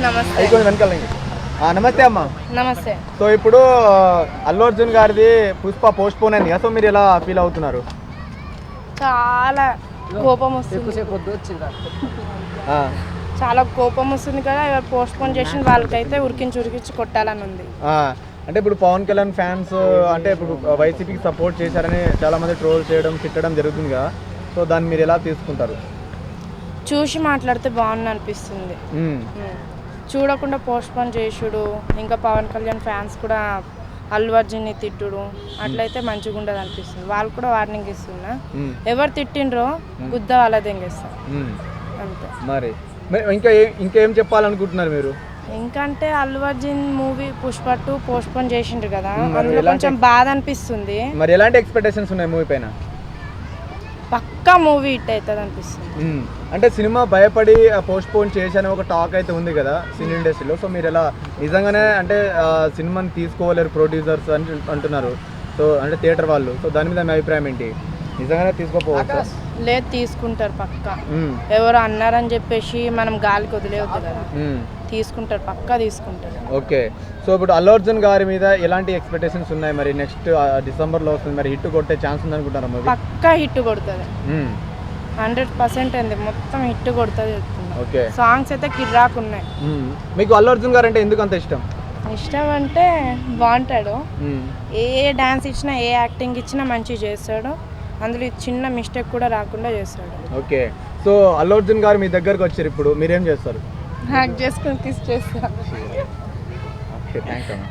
నమస్తే. అయిపోయింది వెనకాల. నమస్తే అమ్మ. నమస్తే. సో ఇప్పుడు అల్లు అర్జున్ గారిది పుష్ప పోస్ట్ పోన్ అయింది కదా, సో మీరు ఎలా ఫీల్ అవుతున్నారు? చాలా కోపం వస్తుంది, చాలా కోపం వస్తుంది కదా. ఎవరు పోస్ట్ పోన్ చేసిన వాళ్ళకైతే ఉరికించి కొట్టాలని ఉంది. అంటే ఇప్పుడు పవన్ కళ్యాణ్ ఫ్యాన్స్ అంటే ఇప్పుడు వైసీపీకి సపోర్ట్ చేశారని చాలా మంది ట్రోల్ చేయడం తిట్టడం జరుగుతుంది కదా, సో దాన్ని మీరు ఎలా తీసుకుంటారు? చూసి మాట్లాడితే బాగుంది అనిపిస్తుంది. చూడకుండా పోస్ట్ పోన్ చేసుడు, ఇంకా పవన్ కళ్యాణ్ ఫ్యాన్స్ కూడా అల్లు అర్జున్ని తిట్టుడు అట్లయితే మంచిగా ఉండదు అనిపిస్తుంది. వాళ్ళు కూడా వార్నింగ్ ఇస్తున్నా, ఎవరు తిట్టిండ్రో గుద్ద వాళ్ళ దెంగేస్తా అంతే. మరి ఇంకేం చెప్పాలనుకుంటున్నారు మీరు? ఇంకంటే Allu Arjun movie Pushpa 2 postpone చేసిండ్రు కదా, అందులో కొంచెం బాధ అనిపిస్తుంది. మరి ఎలాంటి ఎక్స్పెక్టేషన్స్ ఉన్నాయి మూవీ పైన? పక్కా మూవీ హిట్ అవుతుంది అనిపిస్తుంది. అంటే సినిమా భయపడి పోస్ట్ పోన్ చేశాను ఒక టాక్ అయితే ఉంది కదా సినీ ఇండస్ట్రీలో, సో మీరు ఎలా నిజంగానే అంటే సినిమాని తీసుకోలేరు ప్రొడ్యూసర్స్ అని అంటున్నారు, సో అంటే థియేటర్ వాళ్ళు, సో దాని మీద మీ అభిప్రాయం ఏంటి? నిజంగానే తీసుకోపోవచ్చు? లేదు, తీసుకుంటారు పక్కా. ఎవరు అన్నారని చెప్పేసి మనం గాలికి వదిలేవద్దు కదా, తీసుకుంటారు పక్కా తీసుకుంటారు. ఓకే, సో ఇప్పుడు అల్లు అర్జున్ గారి మీద ఎలాంటి ఎక్స్పెక్టేషన్స్ ఉన్నాయి? మరి నెక్స్ట్ డిసెంబర్లో వస్తుంది, మరి హిట్ కొట్టే ఛాన్స్ ఉంది అనుకుంటారా మూవీ? పక్కా హిట్ కొడుతుంది, 100% అండి, మొత్తం హిట్ కొడుతుంది. ఓకే, సాంగ్స్ అయితే కిర్రాక్ ఉన్నాయి. మీకు అల్లు అర్జున్ గారు అంటే ఎందుకు అంత ఇష్టం? ఇష్టం అంటే బాగుంటాడు, ఏ డాన్స్ ఇచ్చినా ఏ యాక్టింగ్ ఇచ్చినా మంచిగా చేస్తాడు, అందులో చిన్న మిస్టేక్ కూడా రాకుండా చేస్తాడు. ఓకే, సో అల్లు అర్జున్ గారు మీ దగ్గరకు వచ్చారు, ఇప్పుడు మీరేం చేస్తారు? హ్యాక్ చేసుకొని కిస్ చేస్తా. ఓకే, థ్యాంక్స్ అమ్మా.